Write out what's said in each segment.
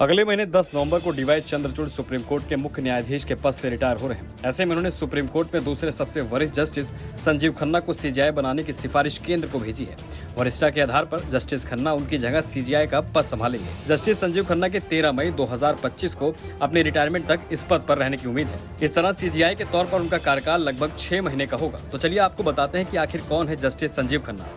अगले महीने 10 नवंबर को डीवाई चंद्रचूड़ सुप्रीम कोर्ट के मुख्य न्यायाधीश के पद से रिटायर हो रहे हैं। ऐसे में उन्होंने सुप्रीम कोर्ट में दूसरे सबसे वरिष्ठ जस्टिस संजीव खन्ना को सीजीआई बनाने की सिफारिश केंद्र को भेजी है। वरिष्ठता के आधार पर जस्टिस खन्ना उनकी जगह सीजीआई का पद संभालेंगे। जस्टिस संजीव खन्ना के 13 मई 2025 को अपने रिटायरमेंट तक इस पद पर रहने की उम्मीद है। इस तरह सीजीआई के तौर पर उनका कार्यकाल लगभग 6 महीने का होगा। तो चलिए आपको बताते हैं कि आखिर कौन है जस्टिस संजीव खन्ना।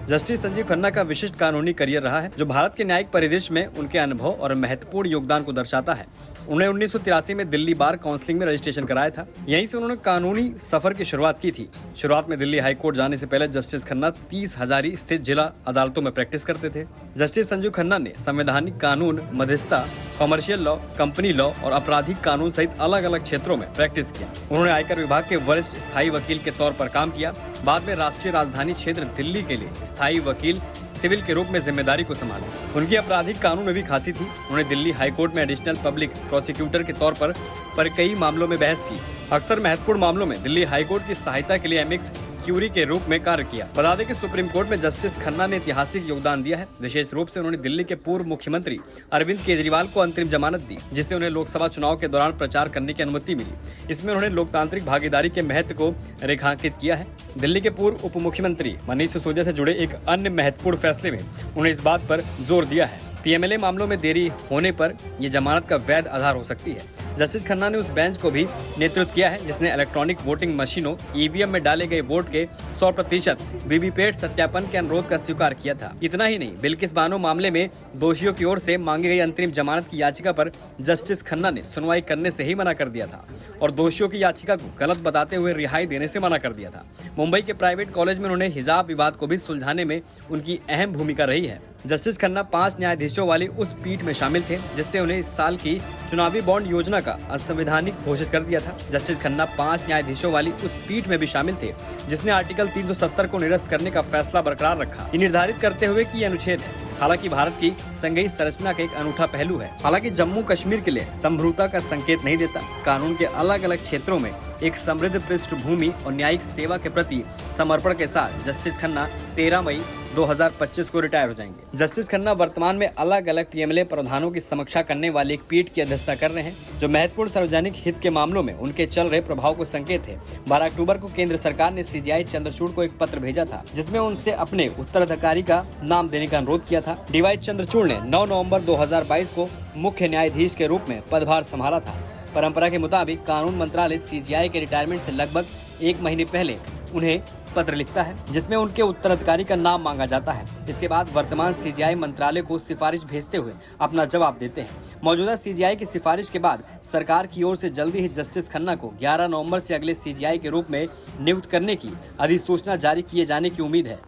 जस्टिस संजीव खन्ना का विशिष्ट कानूनी करियर रहा है, जो भारत के न्यायिक परिदृश्य में उनके अनुभव और महत्वपूर्ण योगदान को दर्शाता है। उन्होंने 1983 में दिल्ली बार काउंसिलिंग में रजिस्ट्रेशन कराया था। यहीं से उन्होंने कानूनी सफर की शुरुआत की थी। शुरुआत में दिल्ली हाई कोर्ट जाने से पहले जस्टिस खन्ना 30 हजारी स्थित जिला अदालतों में प्रैक्टिस करते थे। जस्टिस संजीव खन्ना ने संवैधानिक कानून, मध्यस्थता, कमर्शियल लॉ, कंपनी लॉ और आपराधिक कानून सहित अलग अलग क्षेत्रों में प्रैक्टिस किया। उन्होंने आयकर विभाग के वरिष्ठ स्थायी वकील के तौर पर काम किया। बाद में राष्ट्रीय राजधानी क्षेत्र दिल्ली के लिए स्थायी वकील सिविल के रूप में जिम्मेदारी को संभाला। उनकी आपराधिक कानून में भी खासी थी। उन्होंने दिल्ली हाईकोर्ट में एडिशनल पब्लिक प्रोसिक्यूटर के तौर पर कई मामलों में बहस की। अक्सर महत्वपूर्ण मामलों में दिल्ली हाईकोर्ट की सहायता के लिए एमिक्स क्यूरी के रूप में कार्य किया। बता दें कि सुप्रीम कोर्ट में जस्टिस खन्ना ने ऐतिहासिक योगदान दिया है। विशेष रूप से उन्होंने दिल्ली के पूर्व मुख्यमंत्री अरविंद केजरीवाल को अंतरिम जमानत दी, जिससे उन्हें लोकसभा चुनाव के दौरान प्रचार करने की अनुमति मिली। इसमें उन्होंने लोकतांत्रिक भागीदारी के महत्व को रेखांकित किया है। दिल्ली के पूर्व उप मुख्यमंत्री मनीष सिसोदिया से जुड़े एक अन्य महत्वपूर्ण फैसले में उन्होंने इस बात पर जोर दिया है पीएमएलए मामलों में देरी होने पर ये जमानत का वैध आधार हो सकती है। जस्टिस खन्ना ने उस बेंच को भी नेतृत्व किया है जिसने इलेक्ट्रॉनिक वोटिंग मशीनों ईवीएम में डाले गए वोट के 100% वीवीपैट सत्यापन के अनुरोध का स्वीकार किया था। इतना ही नहीं, बिल्किस बानो मामले में दोषियों की ओर से मांगी गई अंतरिम जमानत की याचिका पर जस्टिस खन्ना ने सुनवाई करने से ही मना कर दिया था और दोषियों की याचिका को गलत बताते हुए रिहाई देने से मना कर दिया था। मुंबई के प्राइवेट कॉलेज में उन्होंने हिजाब विवाद को भी सुलझाने में उनकी अहम भूमिका रही है। जस्टिस खन्ना 5 न्यायाधीशों वाली उस पीठ में शामिल थे जिससे उन्हें इस साल की चुनावी बॉन्ड योजना का असंवैधानिक घोषित कर दिया था। जस्टिस खन्ना 5 न्यायाधीशों वाली उस पीठ में भी शामिल थे जिसने आर्टिकल 370 को निरस्त करने का फैसला बरकरार रखा, ये निर्धारित करते हुए कि ये अनुच्छेद है। हालांकि भारत की संघीय संरचना का एक अनूठा पहलू है। हालांकि जम्मू कश्मीर के लिए संप्रभुता का संकेत नहीं देता। कानून के अलग अलग क्षेत्रों में एक समृद्ध पृष्ठभूमि और न्यायिक सेवा के प्रति समर्पण के साथ जस्टिस खन्ना 13 मई 2025 को रिटायर हो जाएंगे। जस्टिस खन्ना वर्तमान में अलग अलग पीएमएलए प्रावधानों की समीक्षा करने वाली एक पीठ की अध्यक्षता कर रहे हैं, जो महत्वपूर्ण सार्वजनिक हित के मामलों में उनके चल रहे प्रभाव को संकेत है। 12 अक्टूबर को केंद्र सरकार ने सीजीआई चंद्रचूड़ को एक पत्र भेजा था जिसमें उनसे अपने उत्तराधिकारी का नाम देने का अनुरोध किया था। डीवाई चंद्रचूड़ ने 9 नवंबर 2022 को मुख्य न्यायाधीश के रूप में पदभार संभाला था। परंपरा के मुताबिक कानून मंत्रालय सीजीआई के रिटायरमेंट से लगभग 1 महीने पहले उन्हें पत्र लिखता है जिसमें उनके उत्तराधिकारी का नाम मांगा जाता है। इसके बाद वर्तमान सीजीआई मंत्रालय को सिफारिश भेजते हुए अपना जवाब देते हैं। मौजूदा सीजीआई की सिफारिश के बाद सरकार की ओर से जल्दी ही जस्टिस खन्ना को 11 नवंबर से अगले सीजीआई के रूप में नियुक्त करने की अधिसूचना जारी किए जाने की उम्मीद है।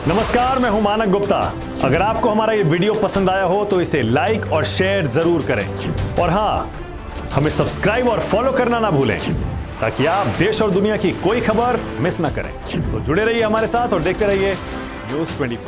नमस्कार, मैं हूं मानक गुप्ता। अगर आपको हमारा ये वीडियो पसंद आया हो तो इसे लाइक और शेयर जरूर करें और हाँ, हमें सब्सक्राइब और फॉलो करना ना भूलें ताकि आप देश और दुनिया की कोई खबर मिस ना करें। तो जुड़े रहिए हमारे साथ और देखते रहिए न्यूज़ 24।